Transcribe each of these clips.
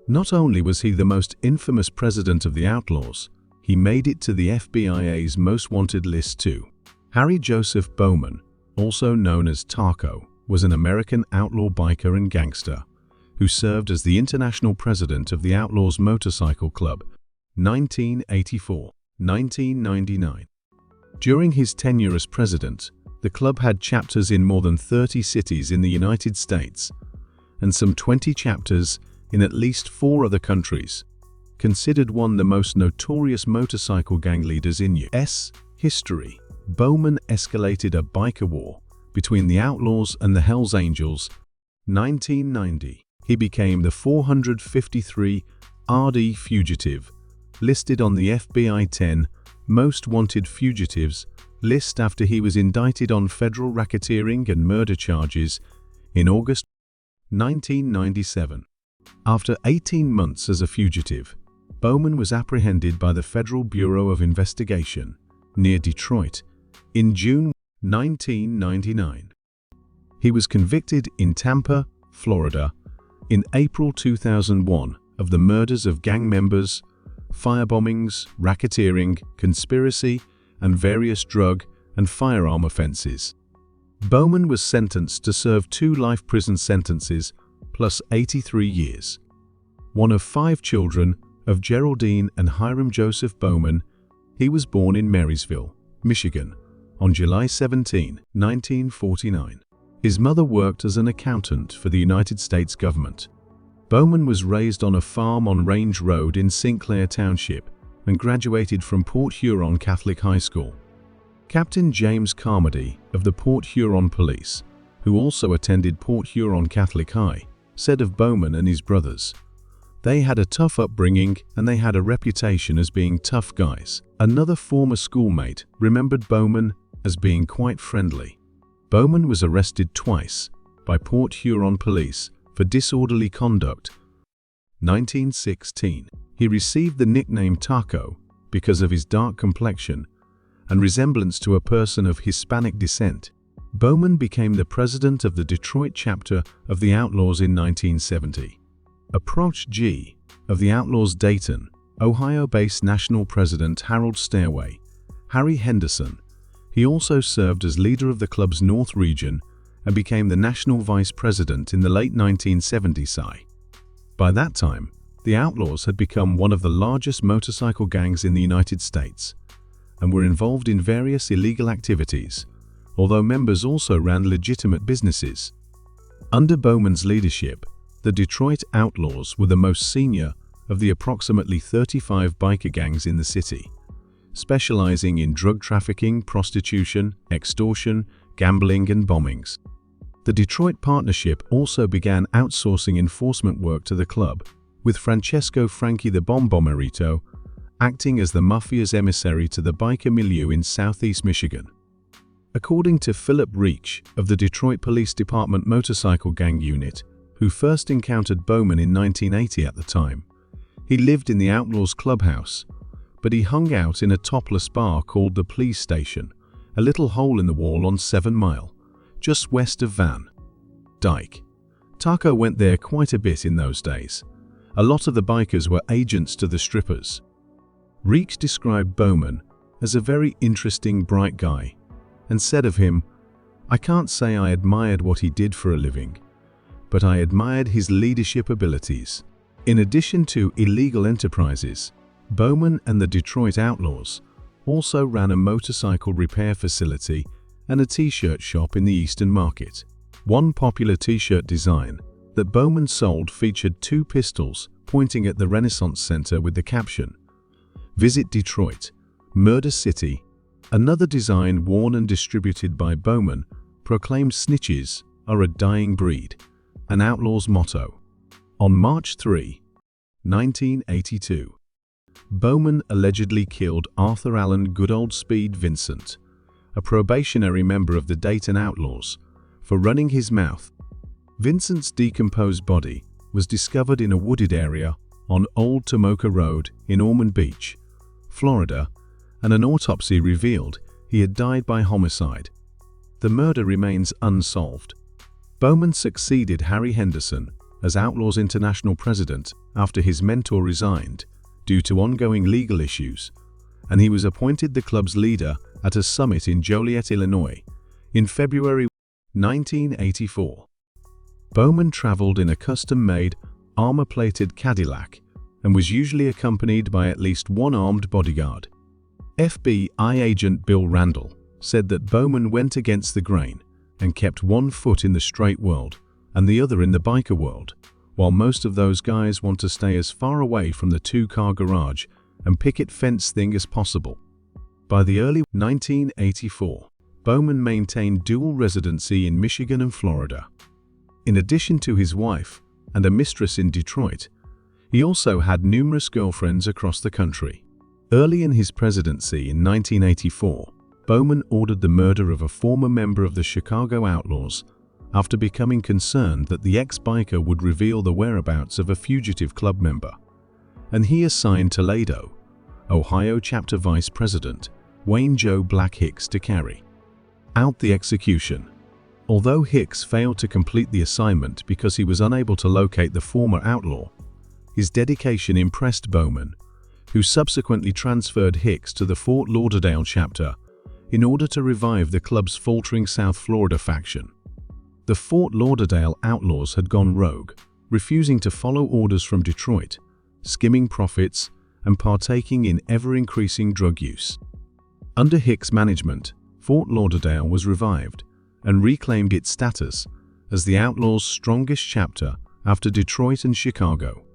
Not only was he the most infamous president of the Outlaws, he made it to the FBI's most wanted list too. Harry Joseph Bowman, also known as Taco, was an American outlaw biker and gangster who served as the international president of the Outlaws Motorcycle Club, 1984-1999. During his tenure as president, the club had chapters in more than 30 cities in the United States and some 20 chapters in at least 4 other countries. Considered one of the most notorious motorcycle gang leaders in U.S. history, Bowman escalated a biker war between the Outlaws and the Hells Angels. 1990, he became the 453 RD fugitive, listed on the FBI 10 Most Wanted Fugitives list after he was indicted on federal racketeering and murder charges in August 1997. After 18 months as a fugitive, Bowman was apprehended by the Federal Bureau of Investigation near Detroit in June 1999. He was convicted in Tampa, Florida, in April 2001 of the murders of gang members, firebombings, racketeering, conspiracy, and various drug and firearm offenses. Bowman was sentenced to serve 2 life prison sentences plus 83 years. One of 5 children of Geraldine and Hiram Joseph Bowman, he was born in Marysville, Michigan, on July 17, 1949. His mother worked as an accountant for the United States government. Bowman was raised on a farm on Range Road in Sinclair Township and graduated from Port Huron Catholic High School. Captain James Carmody of the Port Huron Police, who also attended Port Huron Catholic High, said of Bowman and his brothers, "They had a tough upbringing and they had a reputation as being tough guys." Another former schoolmate remembered Bowman as being quite friendly. Bowman was arrested twice by Port Huron Police for disorderly conduct. 1916. He received the nickname Taco because of his dark complexion and resemblance to a person of Hispanic descent. Bowman became the president of the Detroit chapter of the Outlaws in 1970. Approach G of the Outlaws Dayton, Ohio-based national president Harold Stairway, Harry Henderson. He also served as leader of the club's North region and became the national vice president in the late 1970s. By that time, the Outlaws had become one of the largest motorcycle gangs in the United States and were involved in various illegal activities, although members also ran legitimate businesses. Under Bowman's leadership, the Detroit Outlaws were the most senior of the approximately 35 biker gangs in the city, specializing in drug trafficking, prostitution, extortion, gambling, and bombings. The Detroit Partnership also began outsourcing enforcement work to the club, with Francesco "Frankie the Bomb" Bomarito acting as the mafia's emissary to the biker milieu in southeast Michigan. According to Philip Reich of the Detroit Police Department Motorcycle Gang Unit, who first encountered Bowman in 1980 at the time, he lived in the Outlaws clubhouse, but he hung out in a topless bar called the Police Station, a little hole in the wall on 7 Mile, just west of Van Dyke. Taco went there quite a bit in those days. A lot of the bikers were agents to the strippers. Reich described Bowman as a very interesting, bright guy, and said of him, "I can't say I admired what he did for a living, but I admired his leadership abilities." In addition to illegal enterprises, Bowman and the Detroit Outlaws also ran a motorcycle repair facility and a t-shirt shop in the Eastern Market. One popular t-shirt design that Bowman sold featured 2 pistols pointing at the Renaissance Center with the caption, "Visit Detroit, Murder City." Another design worn and distributed by Bowman proclaimed "Snitches are a dying breed," an Outlaw's motto. On March 3, 1982, Bowman allegedly killed Arthur Allen "Good Old Speed" Vincent, a probationary member of the Dayton Outlaws, for running his mouth. Vincent's decomposed body was discovered in a wooded area on Old Tomoka Road in Ormond Beach, Florida, and an autopsy revealed he had died by homicide. The murder remains unsolved. Bowman succeeded Harry Henderson as Outlaws International president after his mentor resigned due to ongoing legal issues, and he was appointed the club's leader at a summit in Joliet, Illinois, in February 1984. Bowman traveled in a custom-made, armor-plated Cadillac and was usually accompanied by at least one armed bodyguard. FBI agent Bill Randall said that Bowman went against the grain and kept one foot in the straight world and the other in the biker world, while most of those guys want to stay as far away from the two-car garage and picket fence thing as possible. By the early 1984, Bowman maintained dual residency in Michigan and Florida. In addition to his wife and a mistress in Detroit, he also had numerous girlfriends across the country. Early in his presidency in 1984, Bowman ordered the murder of a former member of the Chicago Outlaws after becoming concerned that the ex-biker would reveal the whereabouts of a fugitive club member, and he assigned Toledo, Ohio chapter vice president Wayne Joe Black Hicks to carry out the execution. Although Hicks failed to complete the assignment because he was unable to locate the former outlaw, his dedication impressed Bowman, who subsequently transferred Hicks to the Fort Lauderdale chapter in order to revive the club's faltering South Florida faction. The Fort Lauderdale Outlaws had gone rogue, refusing to follow orders from Detroit, skimming profits, and partaking in ever-increasing drug use. Under Hicks' management, Fort Lauderdale was revived and reclaimed its status as the Outlaws' strongest chapter after Detroit and Chicago.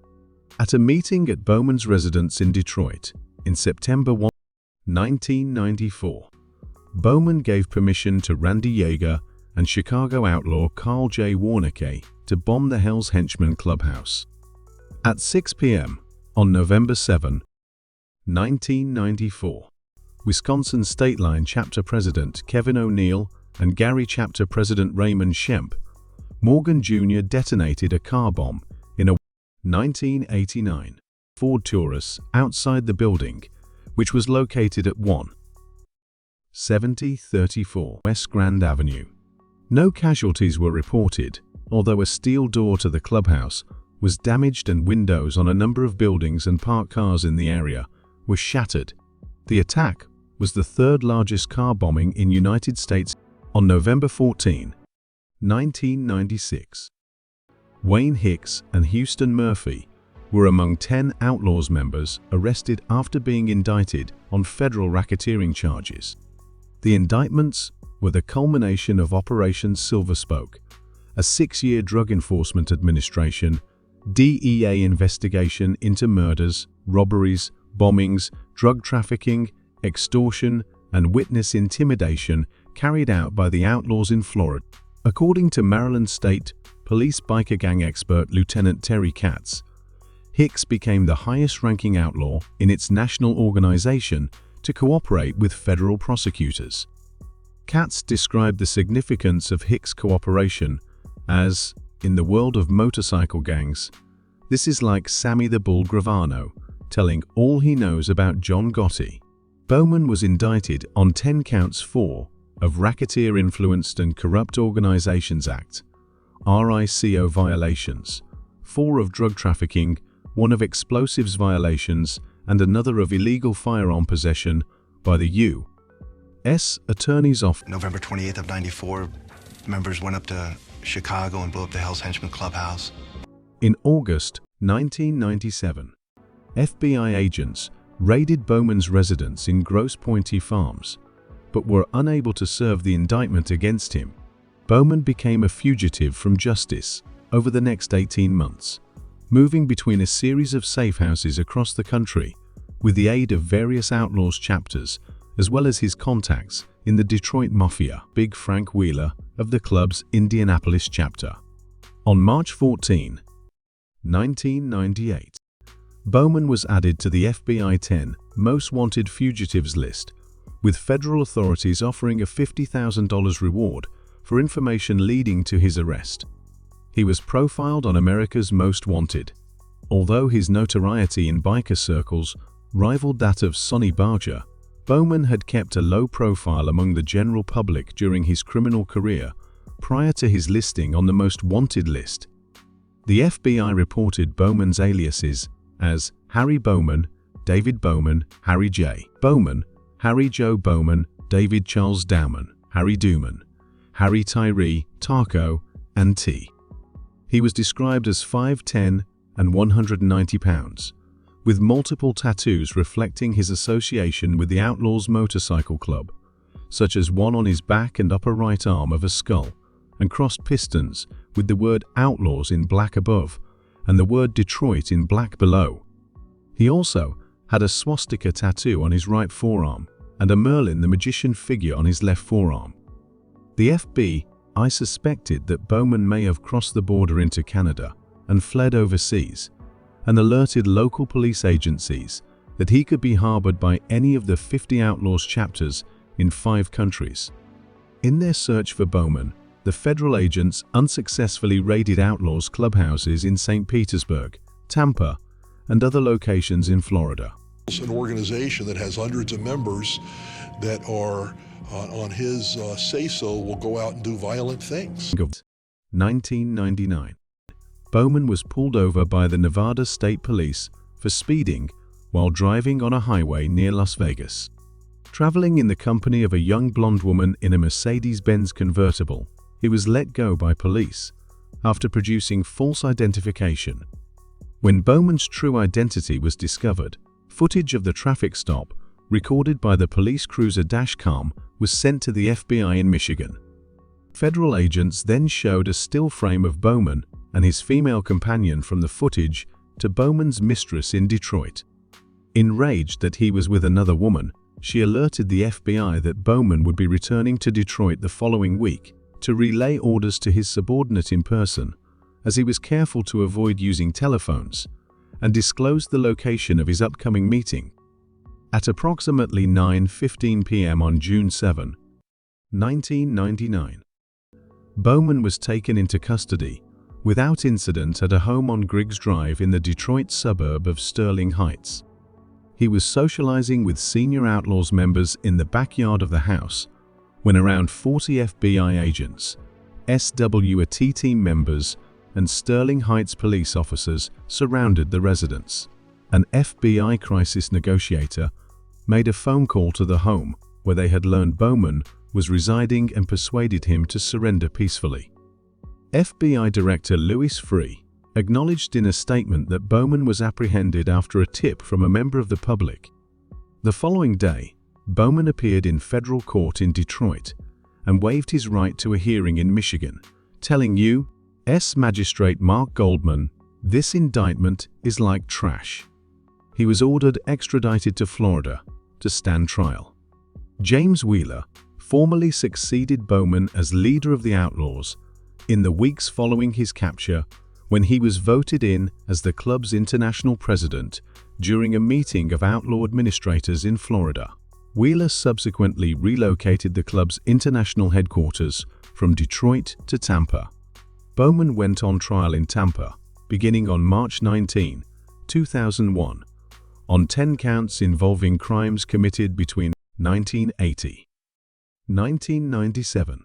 At a meeting at Bowman's residence in Detroit in September 1994, Bowman gave permission to Randy Yeager and Chicago outlaw Carl J. Warneke to bomb the Hell's Henchmen clubhouse. At 6 p.m. on November 7, 1994, Wisconsin State Line Chapter President Kevin O'Neill and Gary Chapter President Raymond Shemp Morgan Jr. detonated a car bomb in a 1989 Ford Taurus outside the building, which was located at 17034 West Grand Avenue. No casualties were reported, although a steel door to the clubhouse was damaged and windows on a number of buildings and parked cars in the area were shattered. The attack was the third largest car bombing in United States. On November 14, 1996, Wayne Hicks and Houston Murphy were among 10 Outlaws members arrested after being indicted on federal racketeering charges. The indictments were the culmination of Operation Silver Spoke, a 6-year Drug Enforcement Administration DEA investigation into murders, robberies, bombings, drug trafficking, extortion, and witness intimidation carried out by the Outlaws in Florida. According to Maryland State Police biker gang expert Lieutenant Terry Katz, Hicks became the highest-ranking outlaw in its national organization to cooperate with federal prosecutors. Katz described the significance of Hicks' cooperation as, in the world of motorcycle gangs, this is like Sammy the Bull Gravano telling all he knows about John Gotti. Bowman was indicted on 10 counts 4 of Racketeer-Influenced and Corrupt Organizations Act, RICO violations, 4 of drug trafficking, 1 of explosives violations, and another of illegal firearm possession by the U.S. Attorney's Office. November 28th of 94, members went up to Chicago and blew up the Hell's Henchmen clubhouse. In August 1997, FBI agents raided Bowman's residence in Grosse Pointe Farms, but were unable to serve the indictment against him. Bowman became a fugitive from justice over the next 18 months, moving between a series of safe houses across the country with the aid of various Outlaws chapters, as well as his contacts in the Detroit Mafia, Big Frank Wheeler of the club's Indianapolis chapter. On March 14, 1998, Bowman was added to the FBI 10 Most Wanted Fugitives list, with federal authorities offering a $50,000 reward for information leading to his arrest. He was profiled on America's Most Wanted. Although his notoriety in biker circles rivaled that of Sonny Barger, Bowman had kept a low profile among the general public during his criminal career prior to his listing on the Most Wanted list. The FBI reported Bowman's aliases as Harry Bowman, David Bowman, Harry J. Bowman, Harry Joe Bowman, David Charles Dowman, Harry Dooman, Harry Tyree, Taco, and T. He was described as 5'10" and 190 pounds, with multiple tattoos reflecting his association with the Outlaws motorcycle club, such as one on his back and upper right arm of a skull, and crossed pistons with the word Outlaws in black above and the word Detroit in black below. He also had a swastika tattoo on his right forearm and a Merlin the Magician figure on his left forearm. The FBI suspected that Bowman may have crossed the border into Canada and fled overseas, and alerted local police agencies that he could be harbored by any of the 50 Outlaws chapters in 5 countries. In their search for Bowman, the federal agents unsuccessfully raided Outlaws clubhouses in St. Petersburg, Tampa, and other locations in Florida. It's an organization that has hundreds of members that are, on his say-so, will go out and do violent things. 1999. Bowman was pulled over by the Nevada State Police for speeding while driving on a highway near Las Vegas. Traveling in the company of a young blonde woman in a Mercedes-Benz convertible, he was let go by police after producing false identification. When Bowman's true identity was discovered, footage of the traffic stop, recorded by the police cruiser dashcam, was sent to the FBI in Michigan. Federal agents then showed a still frame of Bowman and his female companion from the footage to Bowman's mistress in Detroit. Enraged that he was with another woman, she alerted the FBI that Bowman would be returning to Detroit the following week to relay orders to his subordinate in person, as he was careful to avoid using telephones, and disclosed the location of his upcoming meeting. At approximately 9:15 p.m. on June 7, 1999, Bowman was taken into custody without incident at a home on Griggs Drive in the Detroit suburb of Sterling Heights. He was socializing with senior Outlaws members in the backyard of the house when around 40 FBI agents, SWAT team members, and Sterling Heights police officers surrounded the residence. An FBI crisis negotiator made a phone call to the home where they had learned Bowman was residing and persuaded him to surrender peacefully. FBI Director Louis Free acknowledged in a statement that Bowman was apprehended after a tip from a member of the public. The following day, Bowman appeared in federal court in Detroit and waived his right to a hearing in Michigan, telling U.S. Magistrate Mark Goldman, "This indictment is like trash." He was ordered extradited to Florida to stand trial. James Wheeler formally succeeded Bowman as leader of the Outlaws in the weeks following his capture, when he was voted in as the club's international president during a meeting of Outlaw administrators in Florida. Wheeler subsequently relocated the club's international headquarters from Detroit to Tampa. Bowman went on trial in Tampa, beginning on March 19, 2001, on 10 counts involving crimes committed between 1980 and 1997.